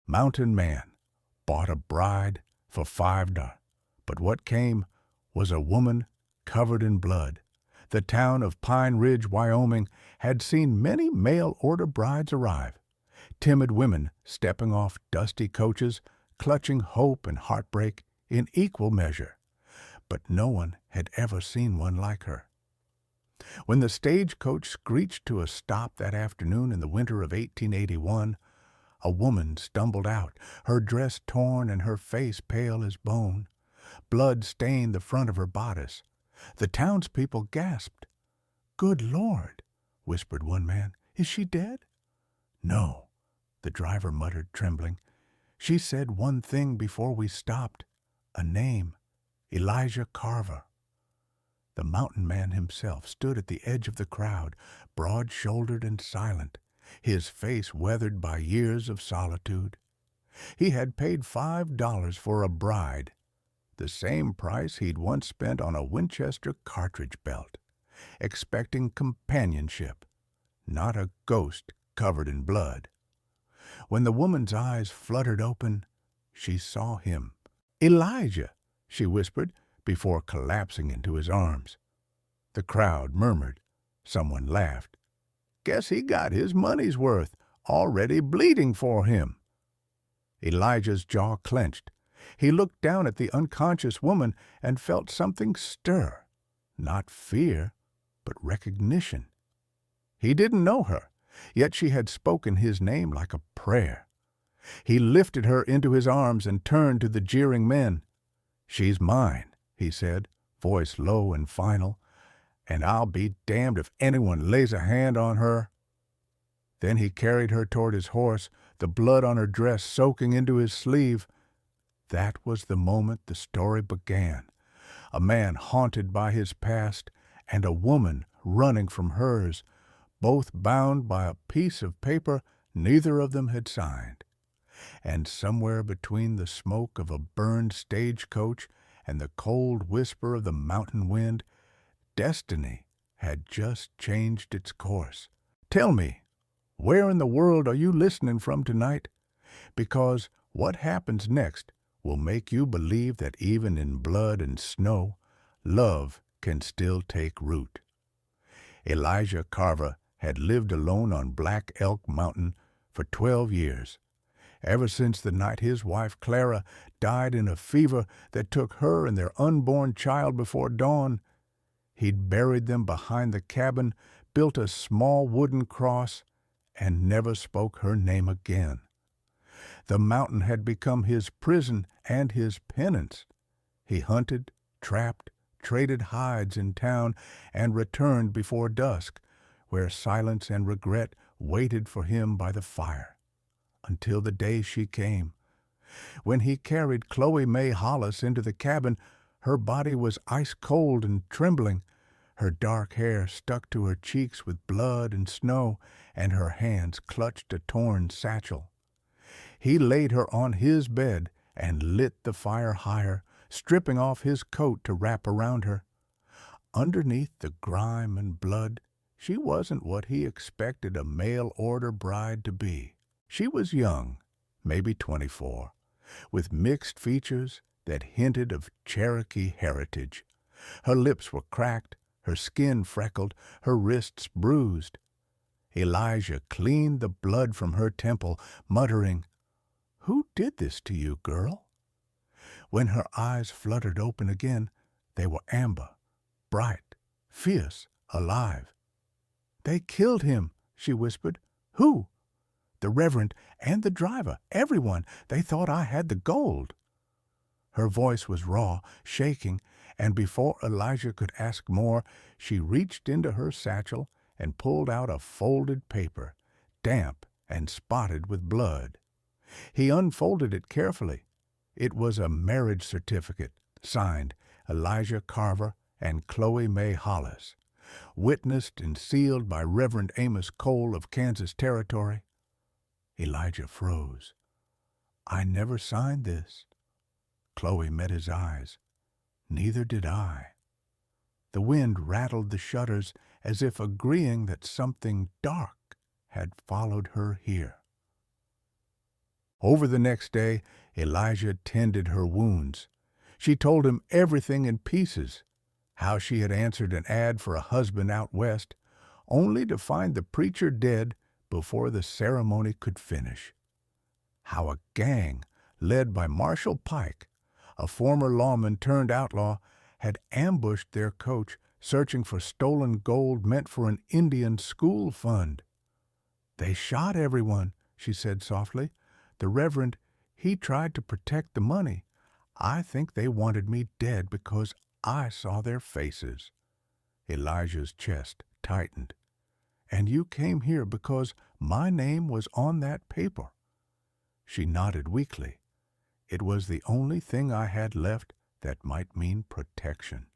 Mountain man bought a bride for $5, but what came was a woman covered in blood. The town of Pine Ridge, Wyoming, had seen many mail-order brides arrive, timid women stepping off dusty coaches, clutching hope and heartbreak in equal measure. But no one had ever seen one like her. When the stagecoach screeched to a stop that afternoon in the winter of 1881, a woman stumbled out, her dress torn and her face pale as bone. Blood stained the front of her bodice. The townspeople gasped. "Good Lord," whispered one man. "Is she dead?" "No," the driver muttered, trembling. "She said one thing before we stopped. A name. Elijah Carver." The mountain man himself stood at the edge of the crowd, broad-shouldered and silent, his face weathered by years of solitude. He had paid $5 for a bride, the same price he'd once spent on a Winchester cartridge belt, expecting companionship, not a ghost covered in blood. When the woman's eyes fluttered open, she saw him. "Elijah," she whispered, before collapsing into his arms. The crowd murmured. Someone laughed. "Guess he got his money's worth, already bleeding for him." Elijah's jaw clenched. He looked down at the unconscious woman and felt something stir. Not fear, but recognition. He didn't know her, yet she had spoken his name like a prayer. He lifted her into his arms and turned to the jeering men. "She's mine," he said, voice low and final, "and I'll be damned if anyone lays a hand on her." Then he carried her toward his horse, the blood on her dress soaking into his sleeve. That was the moment the story began. A man haunted by his past and a woman running from hers, both bound by a piece of paper neither of them had signed. And somewhere between the smoke of a burned stagecoach and the cold whisper of the mountain wind, destiny had just changed its course. Tell me, where in the world are you listening from tonight? Because what happens next will make you believe that even in blood and snow, love can still take root. Elijah Carver had lived alone on Black Elk Mountain for 12 years. Ever since the night his wife Clara died in a fever that took her and their unborn child before dawn, he'd buried them behind the cabin, built a small wooden cross, and never spoke her name again. The mountain had become his prison and his penance. He hunted, trapped, traded hides in town, and returned before dusk, where silence and regret waited for him by the fire. Until the day she came. When he carried Chloe May Hollis into the cabin, her body was ice-cold and trembling. Her dark hair stuck to her cheeks with blood and snow, and her hands clutched a torn satchel. He laid her on his bed and lit the fire higher, stripping off his coat to wrap around her. Underneath the grime and blood, she wasn't what he expected a mail-order bride to be. She was young, maybe 24, with mixed features that hinted of Cherokee heritage. Her lips were cracked, her skin freckled, her wrists bruised. Elijah cleaned the blood from her temple, muttering, "Who did this to you, girl?" When her eyes fluttered open again, they were amber, bright, fierce, alive. "They killed him," she whispered. "Who?" "The Reverend and the driver, everyone. They thought I had the gold." Her voice was raw, shaking, and before Elijah could ask more, she reached into her satchel and pulled out a folded paper, damp and spotted with blood. He unfolded it carefully. It was a marriage certificate, signed Elijah Carver and Chloe May Hollis, witnessed and sealed by Reverend Amos Cole of Kansas Territory. Elijah froze. "I never signed this." Chloe met his eyes. "Neither did I." The wind rattled the shutters as if agreeing that something dark had followed her here. Over the next day, Elijah tended her wounds. She told him everything in pieces, how she had answered an ad for a husband out west, only to find the preacher dead before the ceremony could finish. How a gang, led by Marshal Pike, a former lawman turned outlaw, had ambushed their coach, searching for stolen gold meant for an Indian school fund. "They shot everyone," she said softly. "The Reverend, he tried to protect the money. I think they wanted me dead because I saw their faces." Elijah's chest tightened. "And you came here because my name was on that paper." She nodded weakly. "It was the only thing I had left that might mean protection."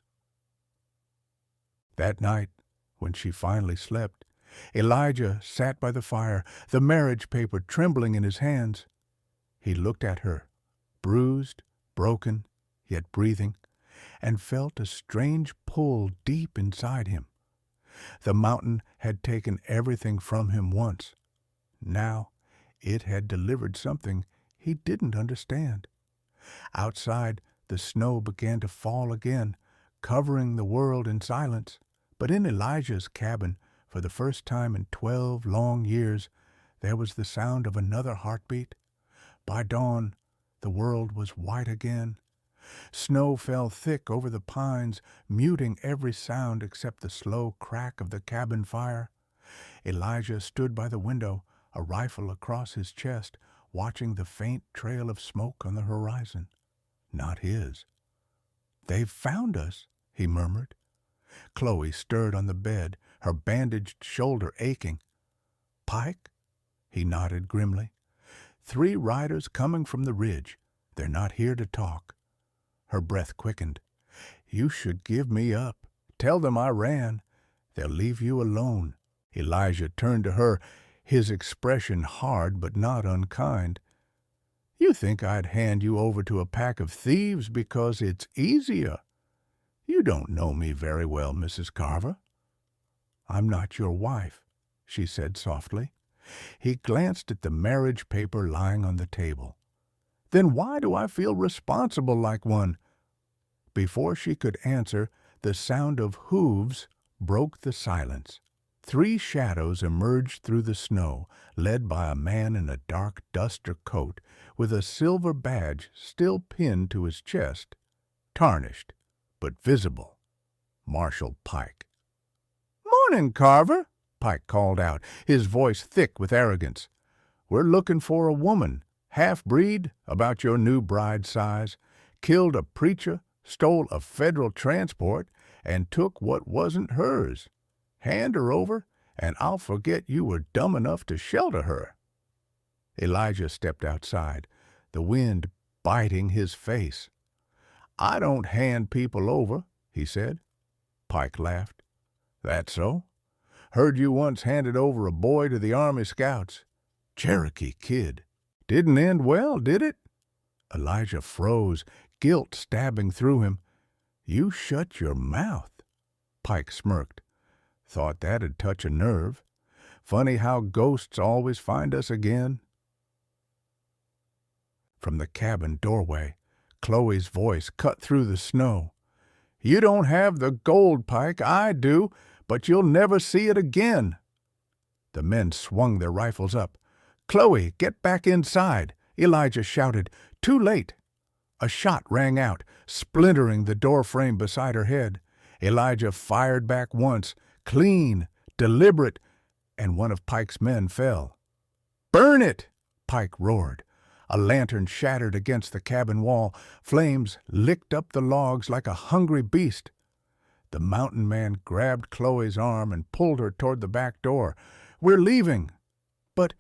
That night, when she finally slept, Elijah sat by the fire, the marriage paper trembling in his hands. He looked at her, bruised, broken, yet breathing, and felt a strange pull deep inside him. The mountain had taken everything from him once. Now it had delivered something he didn't understand. Outside, the snow began to fall again, covering the world in silence. But in Elijah's cabin, for the first time in 12 long years, there was the sound of another heartbeat. By dawn, the world was white again. Snow fell thick over the pines, muting every sound except the slow crack of the cabin fire. Elijah stood by the window, a rifle across his chest, watching the faint trail of smoke on the horizon. Not his. "They've found us," he murmured. Chloe stirred on the bed, her bandaged shoulder aching. "Pike?" He nodded grimly. "3 riders coming from the ridge. They're not here to talk." Her breath quickened. "You should give me up. Tell them I ran. They'll leave you alone." Elijah turned to her, his expression hard but not unkind. "You think I'd hand you over to a pack of thieves because it's easier? You don't know me very well, Mrs. Carver." "I'm not your wife," she said softly. He glanced at the marriage paper lying on the table. "Then why do I feel responsible like one?" Before she could answer, the sound of hooves broke the silence. 3 shadows emerged through the snow, led by a man in a dark duster coat with a silver badge still pinned to his chest, tarnished but visible. Marshal Pike. "Morning, Carver," Pike called out, his voice thick with arrogance. "We're looking for a woman, half-breed, about your new bride size, killed a preacher, stole a federal transport, and took what wasn't hers. Hand her over, and I'll forget you were dumb enough to shelter her." Elijah stepped outside, the wind biting his face. "I don't hand people over," he said. Pike laughed. "That so? Heard you once handed over a boy to the Army Scouts. Cherokee Kid. Didn't end well, did it?" Elijah froze, guilt stabbing through him. "You shut your mouth." Pike smirked. "Thought that'd touch a nerve. Funny how ghosts always find us again." From the cabin doorway, Chloe's voice cut through the snow. "You don't have the gold, Pike. I do, but you'll never see it again." The men swung their rifles up. "Chloe, get back inside," Elijah shouted. "Too late." A shot rang out, splintering the doorframe beside her head. Elijah fired back once, clean, deliberate, and one of Pike's men fell. "Burn it!" Pike roared. A lantern shattered against the cabin wall. Flames licked up the logs like a hungry beast. The mountain man grabbed Chloe's arm and pulled her toward the back door. "We're leaving." But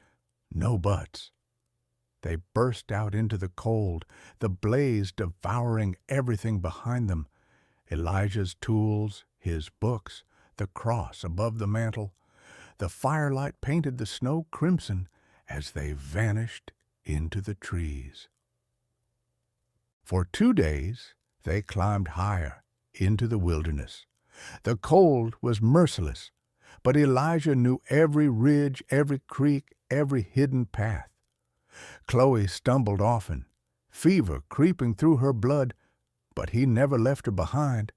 no buts. They burst out into the cold, the blaze devouring everything behind them. Elijah's tools, his books, the cross above the mantel. The firelight painted the snow crimson as they vanished into the trees. For 2 days they climbed higher into the wilderness. The cold was merciless, but Elijah knew every ridge, every creek, every hidden path. Chloe stumbled often, fever creeping through her blood, but he never left her behind.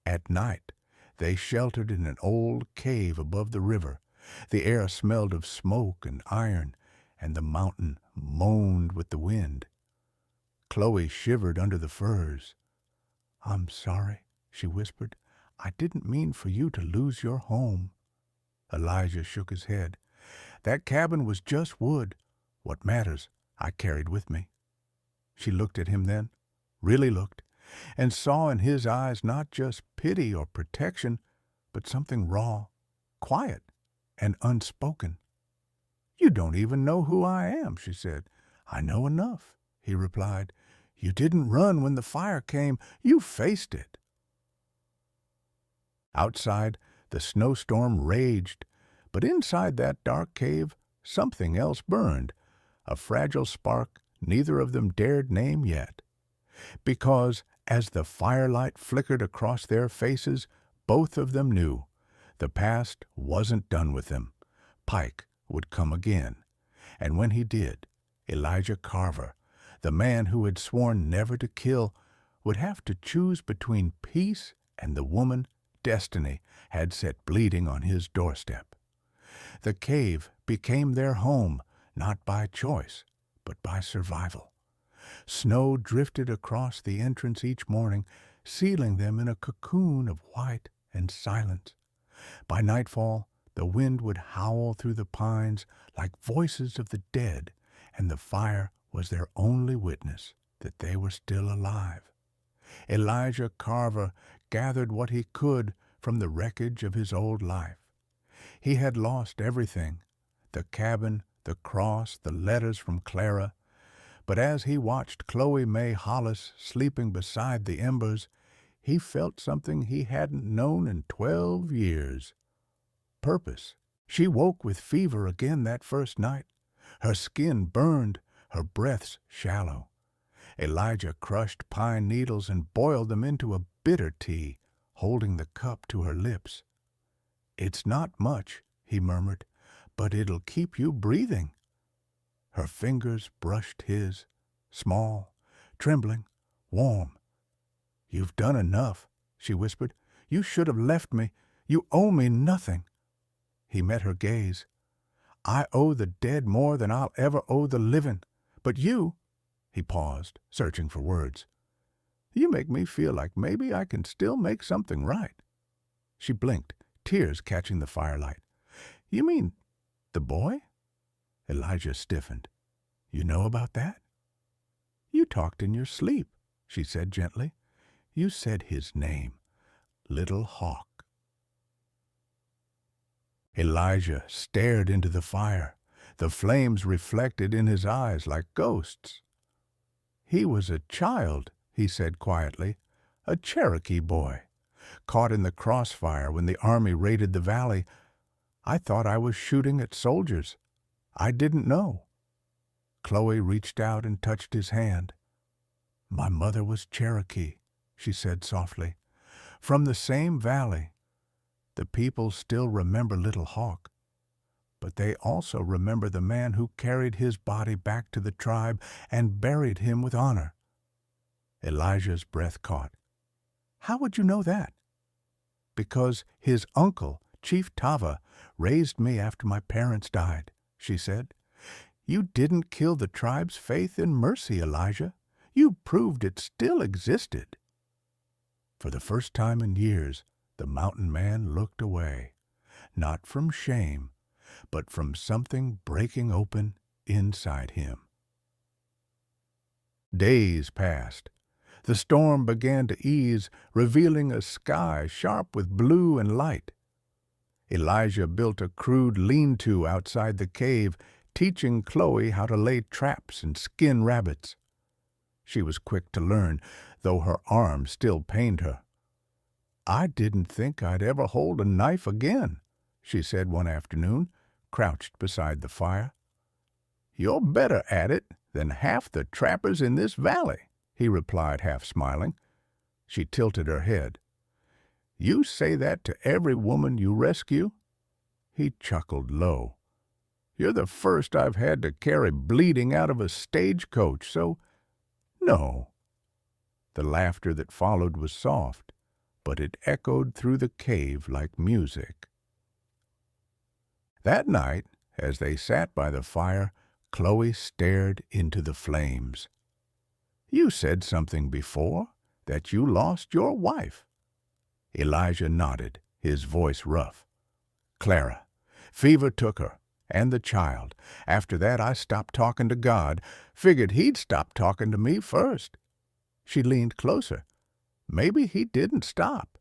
At night, they sheltered in an old cave above the river. The air smelled of smoke and iron, and the mountain moaned with the wind. Chloe shivered under the firs. "I'm sorry," she whispered. "I didn't mean for you to lose your home." Elijah shook his head. "That cabin was just wood. What matters, I carried with me." She looked at him then, really looked, and saw in his eyes not just pity or protection, but something raw, quiet, and unspoken. "You don't even know who I am," she said. "I know enough," he replied. "You didn't run when the fire came. You faced it." Outside, the snowstorm raged, but inside that dark cave, something else burned, a fragile spark neither of them dared name yet. Because, as the firelight flickered across their faces, both of them knew the past wasn't done with them. Pike would come again, and when he did, Elijah Carver, the man who had sworn never to kill, would have to choose between peace and the woman destiny had set bleeding on his doorstep. The cave became their home, not by choice, but by survival. Snow drifted across the entrance each morning, sealing them in a cocoon of white and silence. By nightfall, the wind would howl through the pines like voices of the dead, and the fire was their only witness that they were still alive. Elijah Carver gathered what he could from the wreckage of his old life. He had lost everything, the cabin, the cross, the letters from Clara. But as he watched Chloe May Hollis sleeping beside the embers, he felt something he hadn't known in 12 years. Purpose. She woke with fever again that first night. Her skin burned, her breaths shallow. Elijah crushed pine needles and boiled them into a bitter tea, holding the cup to her lips. "It's not much," he murmured, "but it'll keep you breathing." Her fingers brushed his, small, trembling, warm. "You've done enough," she whispered. "You should have left me. You owe me nothing." He met her gaze. "I owe the dead more than I'll ever owe the living. But you—" He paused, searching for words. "You make me feel like maybe I can still make something right." She blinked, tears catching the firelight. "You mean the boy?" Elijah stiffened. "You know about that?" "You talked in your sleep," she said gently. "You said his name, Little Hawk." Elijah stared into the fire, the flames reflected in his eyes like ghosts. "He was a child," he said quietly, "a Cherokee boy, caught in the crossfire when the army raided the valley. I thought I was shooting at soldiers. I didn't know." Chloe reached out and touched his hand. "My mother was Cherokee," she said softly. "From the same valley. The people still remember Little Hawk, but they also remember the man who carried his body back to the tribe and buried him with honor." Elijah's breath caught. "How would you know that?" "Because his uncle, Chief Tava, raised me after my parents died," she said. "You didn't kill the tribe's faith in mercy, Elijah. You proved it still existed." For the first time in years, the mountain man looked away, not from shame, but from something breaking open inside him. Days passed. The storm began to ease, revealing a sky sharp with blue and light. Elijah built a crude lean-to outside the cave, teaching Chloe how to lay traps and skin rabbits. She was quick to learn, though her arm still pained her. "I didn't think I'd ever hold a knife again," she said one afternoon, crouched beside the fire. "You're better at it than half the trappers in this valley," he replied, half smiling. She tilted her head. "You say that to every woman you rescue?" He chuckled low. You're the first I've had to carry bleeding out of a stagecoach, so no." The laughter that followed was soft, but it echoed through the cave like music. That night, as they sat by the fire, Chloe stared into the flames. "You said something before, that you lost your wife." Elijah nodded, his voice rough. "Clara. Fever took her, and the child. After that, I stopped talking to God. Figured he'd stop talking to me first." She leaned closer. "Maybe he didn't stop.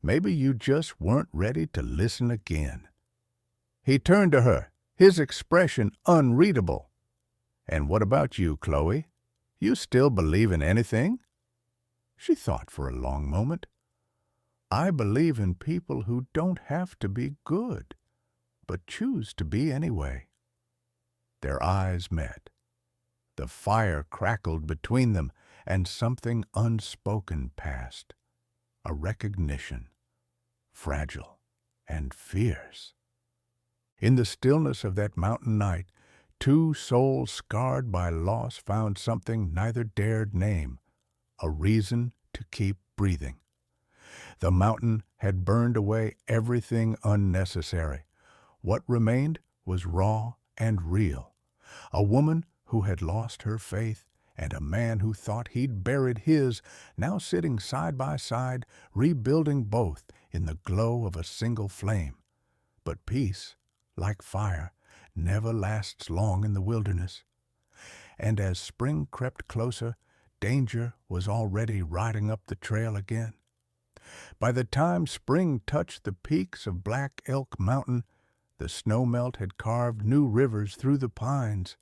Maybe you just weren't ready to listen again." He turned to her, his expression unreadable. "And what about you, Chloe? You still believe in anything?" She thought for a long moment. "I believe in people who don't have to be good, but choose to be anyway." Their eyes met. The fire crackled between them, and something unspoken passed. A recognition, fragile and fierce. In the stillness of that mountain night, two souls scarred by loss found something neither dared name, a reason to keep breathing. The mountain had burned away everything unnecessary. What remained was raw and real. A woman who had lost her faith, and a man who thought he'd buried his, now sitting side by side, rebuilding both in the glow of a single flame. But peace, like fire, never lasts long in the wilderness. And as spring crept closer, danger was already riding up the trail again. By the time spring touched the peaks of Black Elk Mountain, the snowmelt had carved new rivers through the pines.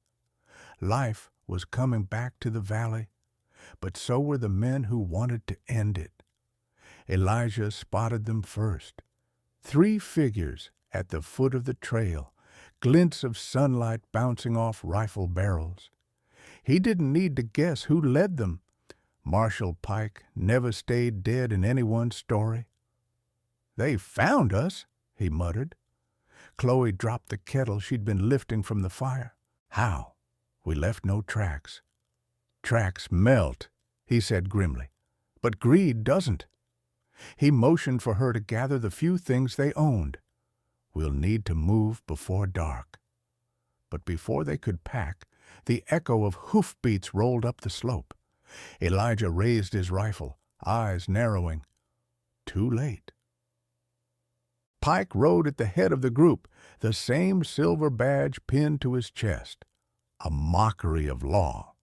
Life was coming back to the valley, but so were the men who wanted to end it. Elijah spotted them first. 3 figures at the foot of the trail, glints of sunlight bouncing off rifle barrels. He didn't need to guess who led them. Marshal Pike never stayed dead in anyone's story. "They found us," he muttered. Chloe dropped the kettle she'd been lifting from the fire. "How? We left no tracks." "Tracks melt," he said grimly, "but greed doesn't." He motioned for her to gather the few things they owned. "We'll need to move before dark." But before they could pack, the echo of hoofbeats rolled up the slope. Elijah raised his rifle, eyes narrowing. Too late. Pike rode at the head of the group, the same silver badge pinned to his chest. A mockery of law.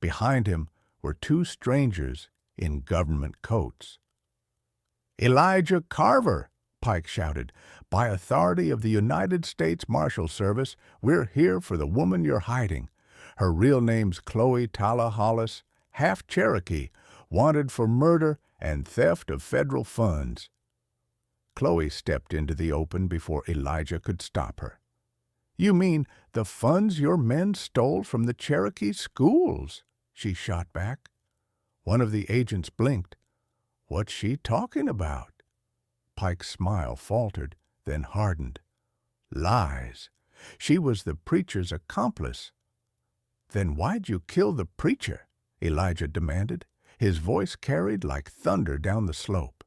Behind him were 2 strangers in government coats. "Elijah Carver," Pike shouted. "By authority of the United States Marshal Service, we're here for the woman you're hiding. Her real name's Chloe Tala Hollis, half Cherokee, wanted for murder and theft of federal funds." Chloe stepped into the open before Elijah could stop her. "You mean the funds your men stole from the Cherokee schools?" she shot back. One of the agents blinked. "What's she talking about?" Pike's smile faltered, then hardened. "Lies. She was the preacher's accomplice." "Then why'd you kill the preacher?" Elijah demanded. His voice carried like thunder down the slope.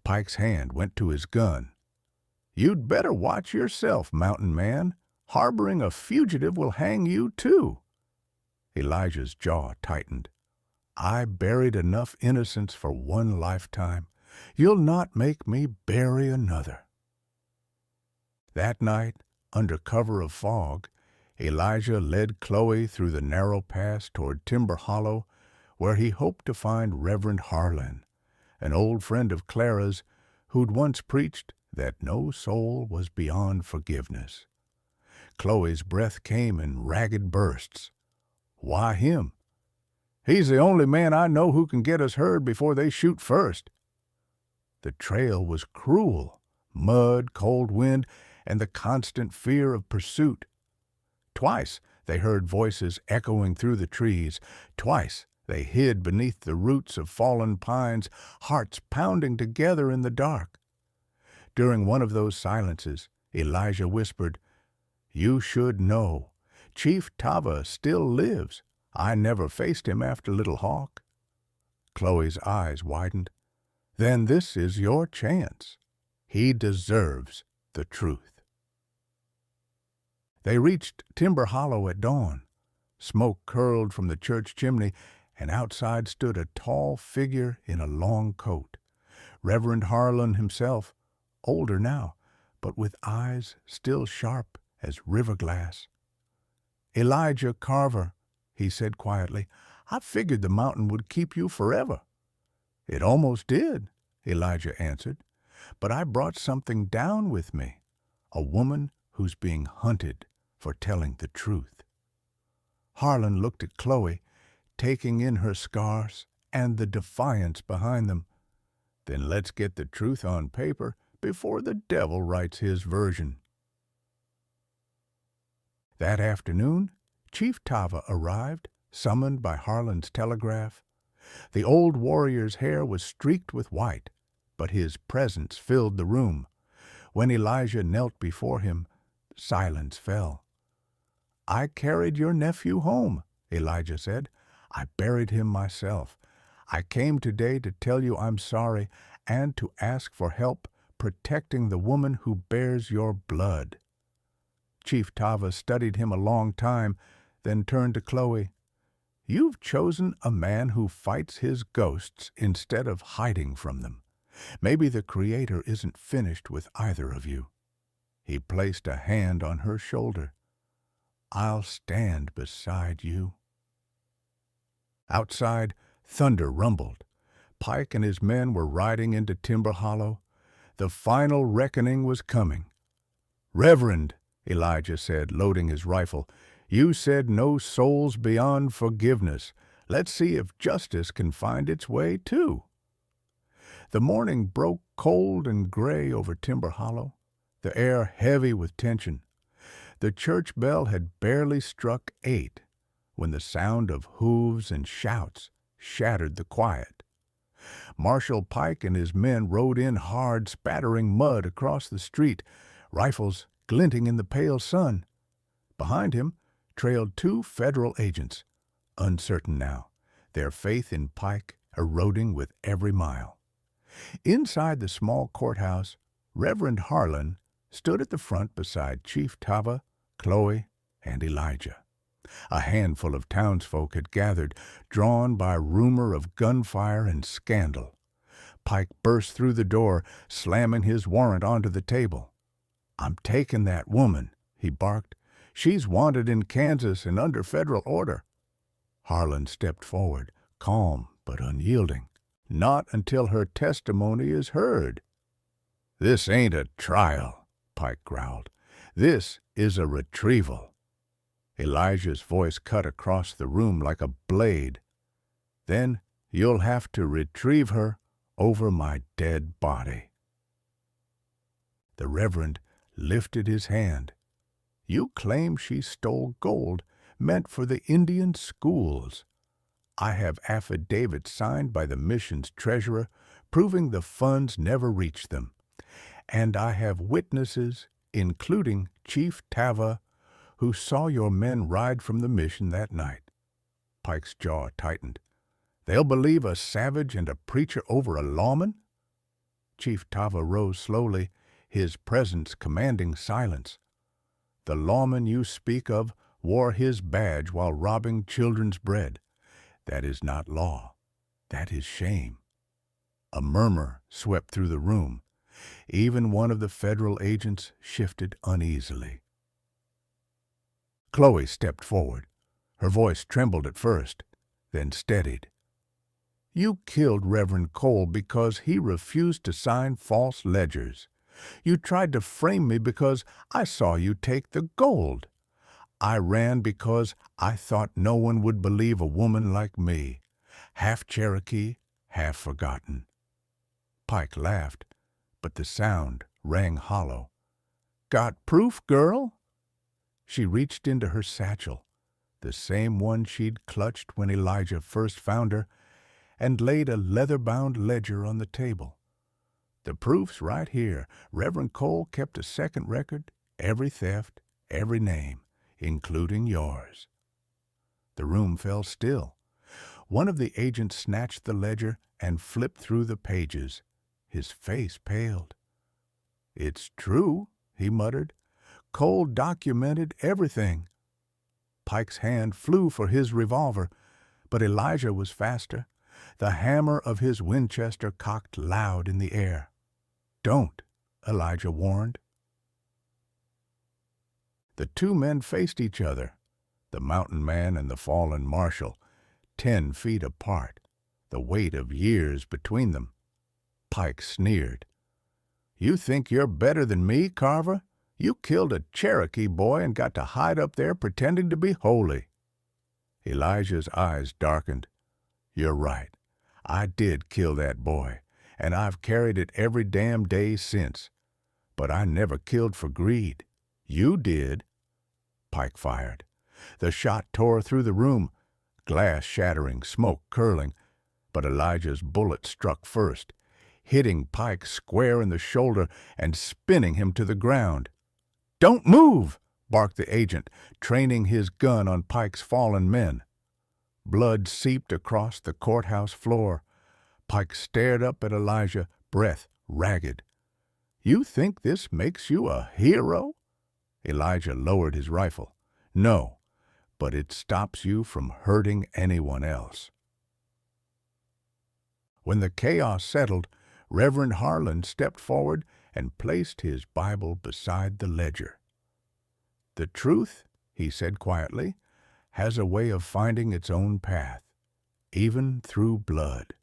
Pike's hand went to his gun. "You'd better watch yourself, mountain man. Harboring a fugitive will hang you, too." Elijah's jaw tightened. "I buried enough innocents for one lifetime. You'll not make me bury another." That night, under cover of fog, Elijah led Chloe through the narrow pass toward Timber Hollow, where he hoped to find Reverend Harlan, an old friend of Clara's who'd once preached that no soul was beyond forgiveness. Chloe's breath came in ragged bursts. "Why him?" "He's the only man I know who can get us heard before they shoot first." The trail was cruel. Mud, cold wind, and the constant fear of pursuit. Twice they heard voices echoing through the trees. Twice they hid beneath the roots of fallen pines, hearts pounding together in the dark. During one of those silences, Elijah whispered, You should know. Chief Tava still lives. I never faced him after Little Hawk." Chloe's eyes widened. "Then this is your chance. He deserves the truth." They reached Timber Hollow at dawn. Smoke curled from the church chimney, and outside stood a tall figure in a long coat. Reverend Harlan himself, older now, but with eyes still sharp as river glass. "Elijah Carver," he said quietly, "I figured the mountain would keep you forever." "It almost did," Elijah answered, "but I brought something down with me, a woman who's being hunted for telling the truth." Harlan looked at Chloe, taking in her scars and the defiance behind them. "Then let's get the truth on paper before the devil writes his version." That afternoon, Chief Tava arrived, summoned by Harlan's telegraph. The old warrior's hair was streaked with white, but his presence filled the room. When Elijah knelt before him, silence fell. "I carried your nephew home," Elijah said. "I buried him myself. I came today to tell you I'm sorry and to ask for help protecting the woman who bears your blood." Chief Tava studied him a long time, then turned to Chloe. "You've chosen a man who fights his ghosts instead of hiding from them. Maybe the Creator isn't finished with either of you." He placed a hand on her shoulder. "I'll stand beside you." Outside, thunder rumbled. Pike and his men were riding into Timber Hollow. The final reckoning was coming. "Reverend," Elijah said, loading his rifle, "you said no souls beyond forgiveness. Let's see if justice can find its way, too." The morning broke cold and gray over Timber Hollow, the air heavy with tension. The church bell had barely struck 8 when the sound of hooves and shouts shattered the quiet. Marshal Pike and his men rode in hard, spattering mud across the street, rifles glinting in the pale sun. Behind him trailed 2 federal agents, uncertain now, their faith in Pike eroding with every mile. Inside the small courthouse, Reverend Harlan stood at the front beside Chief Tava, Chloe, and Elijah. A handful of townsfolk had gathered, drawn by rumor of gunfire and scandal. Pike burst through the door, slamming his warrant onto the table. "I'm taking that woman," he barked. "She's wanted in Kansas and under federal order." Harlan stepped forward, calm but unyielding. "Not until her testimony is heard." "This ain't a trial," Pike growled. "This is a retrieval." Elijah's voice cut across the room like a blade. "Then you'll have to retrieve her over my dead body." The Reverend lifted his hand. "You claim she stole gold meant for the Indian schools. I have affidavits signed by the mission's treasurer proving the funds never reached them. And I have witnesses, including Chief Tava, who saw your men ride from the mission that night." Pike's jaw tightened. "They'll believe a savage and a preacher over a lawman?" Chief Tava rose slowly, his presence commanding silence. "The lawman you speak of wore his badge while robbing children's bread. That is not law. That is shame." A murmur swept through the room. Even one of the federal agents shifted uneasily. Chloe stepped forward. Her voice trembled at first, then steadied. "You killed Reverend Cole because he refused to sign false ledgers. You tried to frame me because I saw you take the gold. I ran because I thought no one would believe a woman like me, half Cherokee, half forgotten." Pike laughed, but the sound rang hollow. "Got proof, girl?" She reached into her satchel, the same one she'd clutched when Elijah first found her, and laid a leather-bound ledger on the table. "The proof's right here. Reverend Cole kept a second record, every theft, every name, including yours." The room fell still. One of the agents snatched the ledger and flipped through the pages. His face paled. "It's true," he muttered. "Cole documented everything." Pike's hand flew for his revolver, but Elijah was faster. The hammer of his Winchester cocked loud in the air. "Don't," Elijah warned. The two men faced each other, the mountain man and the fallen marshal, 10 feet apart, the weight of years between them. Pike sneered. "You think you're better than me, Carver? You killed a Cherokee boy and got to hide up there pretending to be holy." Elijah's eyes darkened. "You're right. I did kill that boy, and I've carried it every damn day since. But I never killed for greed. You did." Pike fired. The shot tore through the room, glass shattering, smoke curling, but Elijah's bullet struck first, hitting Pike square in the shoulder and spinning him to the ground. "Don't move!" barked the agent, training his gun on Pike's fallen men. Blood seeped across the courthouse floor. Pike stared up at Elijah, breath ragged. "You think this makes you a hero?" Elijah lowered his rifle. "No, but it stops you from hurting anyone else." When the chaos settled, Reverend Harlan stepped forward and placed his Bible beside the ledger. "The truth," he said quietly, "has a way of finding its own path, even through blood."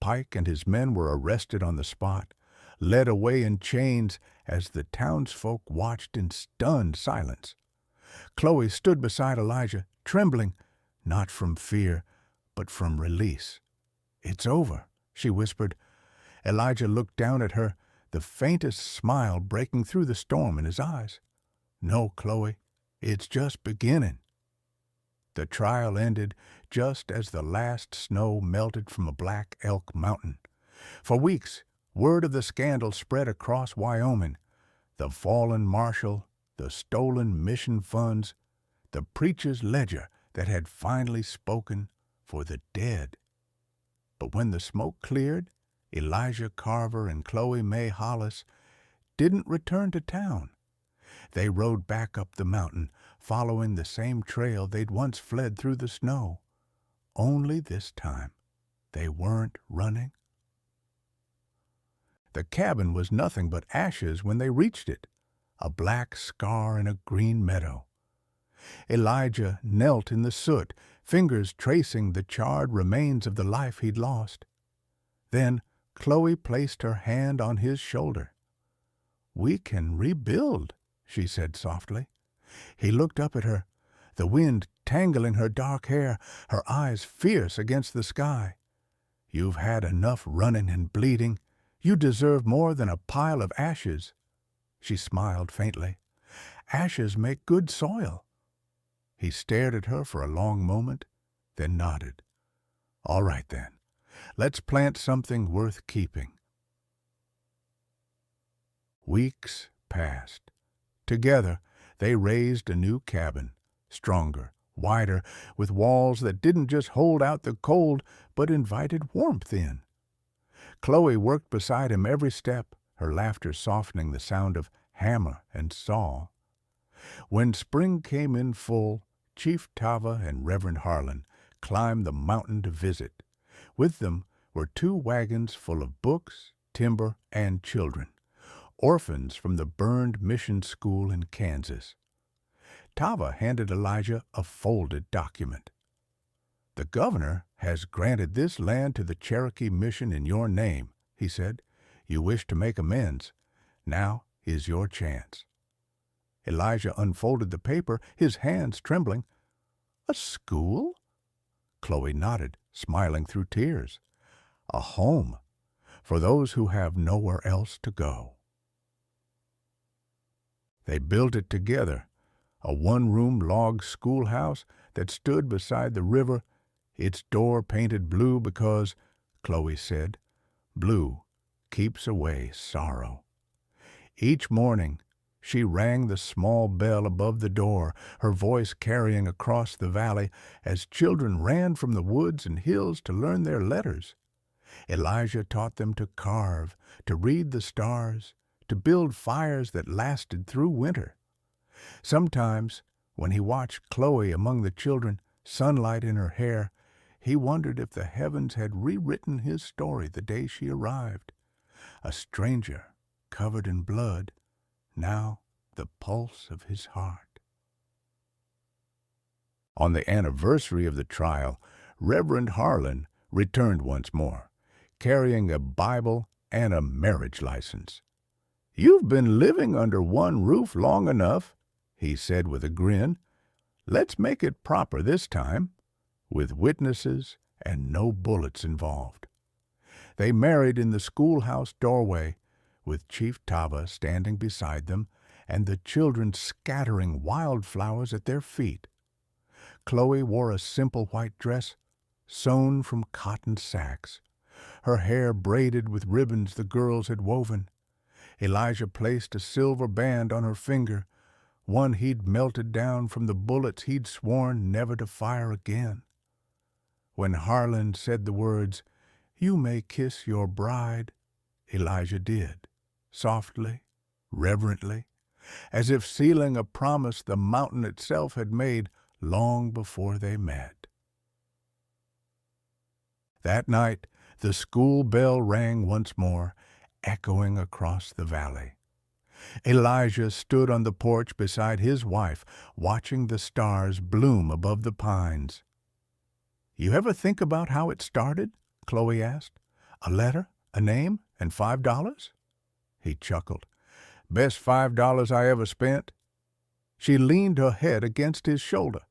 Pike and his men were arrested on the spot, led away in chains as the townsfolk watched in stunned silence. Chloe stood beside Elijah, trembling, not from fear, but from release. "It's over," she whispered. Elijah looked down at her, the faintest smile breaking through the storm in his eyes. "No, Chloe, it's just beginning." The trial ended just as the last snow melted from a Black Elk Mountain. For weeks, word of the scandal spread across Wyoming. The fallen marshal, the stolen mission funds, the preacher's ledger that had finally spoken for the dead. But when the smoke cleared, Elijah Carver and Chloe May Hollis didn't return to town. They rode back up the mountain, following the same trail they'd once fled through the snow. Only this time, they weren't running. The cabin was nothing but ashes when they reached it, a black scar in a green meadow. Elijah knelt in the soot, fingers tracing the charred remains of the life he'd lost. Then Chloe placed her hand on his shoulder. "We can rebuild," she said softly. He looked up at her, the wind tangling her dark hair, her eyes fierce against the sky. "You've had enough running and bleeding. You deserve more than a pile of ashes." She smiled faintly. "Ashes make good soil." He stared at her for a long moment, then nodded. "All right, then. Let's plant something worth keeping." Weeks passed. Together, they raised a new cabin, stronger, wider, with walls that didn't just hold out the cold, but invited warmth in. Chloe worked beside him every step, her laughter softening the sound of hammer and saw. When spring came in full, Chief Tava and Reverend Harlan climbed the mountain to visit. With them were 2 wagons full of books, timber, and children, orphans from the burned mission school in Kansas. Tava handed Elijah a folded document. "The governor has granted this land to the Cherokee mission in your name," he said. "You wish to make amends. Now is your chance." Elijah unfolded the paper, his hands trembling. "A school?" Chloe nodded, smiling through tears. "A home for those who have nowhere else to go." They built it together, a 1-room log schoolhouse that stood beside the river, its door painted blue because, Chloe said, blue keeps away sorrow. Each morning, She rang the small bell above the door, her voice carrying across the valley as children ran from the woods and hills to learn their letters. Elijah taught them to carve, to read the stars, to build fires that lasted through winter. Sometimes, when he watched Chloe among the children, sunlight in her hair, he wondered if the heavens had rewritten his story the day she arrived. A stranger, covered in blood, now the pulse of his heart. On the anniversary of the trial, Reverend Harlan returned once more, carrying a Bible and a marriage license. "You've been living under one roof long enough," he said with a grin. "Let's make it proper this time, with witnesses and no bullets involved." They married in the schoolhouse doorway, with Chief Tava standing beside them and the children scattering wildflowers at their feet. Chloe wore a simple white dress sewn from cotton sacks, her hair braided with ribbons the girls had woven. Elijah placed a silver band on her finger, one he'd melted down from the bullets he'd sworn never to fire again. When Harlan said the words, "You may kiss your bride," Elijah did, softly, reverently, as if sealing a promise the mountain itself had made long before they met. That night, the school bell rang once more, echoing across the valley. Elijah stood on the porch beside his wife, watching the stars bloom above the pines. "You ever think about how it started?" Chloe asked. "A letter, a name, and $5? He chuckled. "Best $5 I ever spent." She leaned her head against his shoulder.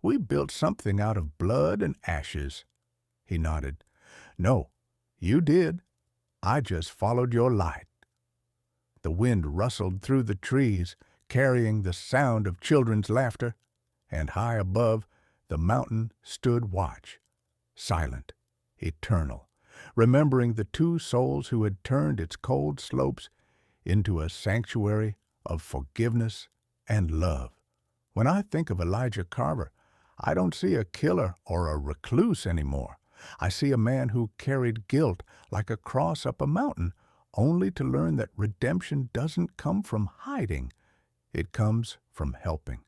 "We built something out of blood and ashes." He nodded. "No, you did. I just followed your light." The wind rustled through the trees, carrying the sound of children's laughter, and high above, the mountain stood watch, silent, eternal, remembering the two souls who had turned its cold slopes into a sanctuary of forgiveness and love. When I think of Elijah Carver, I don't see a killer or a recluse anymore. I see a man who carried guilt like a cross up a mountain, only to learn that redemption doesn't come from hiding. It comes from helping.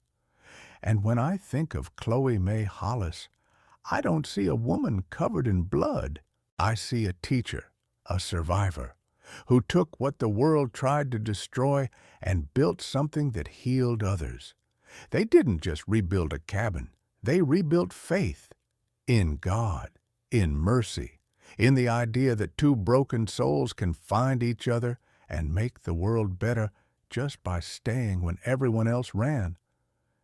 And when I think of Chloe May Hollis, I don't see a woman covered in blood. I see a teacher, a survivor, who took what the world tried to destroy and built something that healed others. They didn't just rebuild a cabin. They rebuilt faith in God, in mercy, in the idea that two broken souls can find each other and make the world better just by staying when everyone else ran.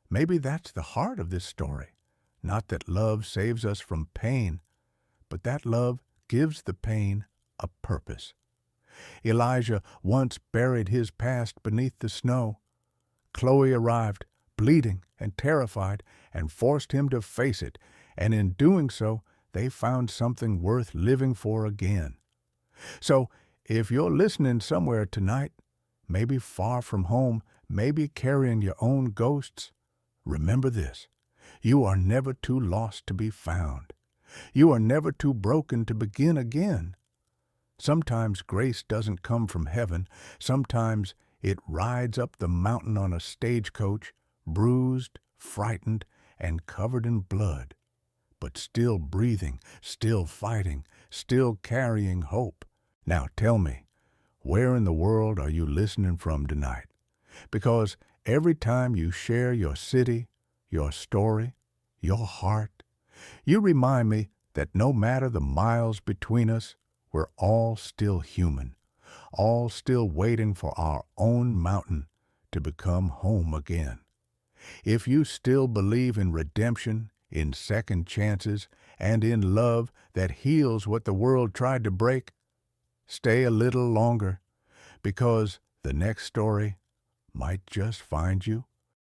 Maybe that's the heart of this story. Not that love saves us from pain, but that love gives the pain a purpose. Elijah once buried his past beneath the snow. Chloe arrived, bleeding and terrified, and forced him to face it, and in doing so, they found something worth living for again. So, if you're listening somewhere tonight, maybe far from home, maybe carrying your own ghosts, remember this: you are never too lost to be found. You are never too broken to begin again. Sometimes grace doesn't come from heaven. Sometimes it rides up the mountain on a stagecoach, bruised, frightened, and covered in blood, but still breathing, still fighting, still carrying hope. Now tell me, where in the world are you listening from tonight? Because every time you share your city, your story, your heart, you remind me that no matter the miles between us, we're all still human, all still waiting for our own mountain to become home again. If you still believe in redemption, in second chances, and in love that heals what the world tried to break, stay a little longer, because the next story might just find you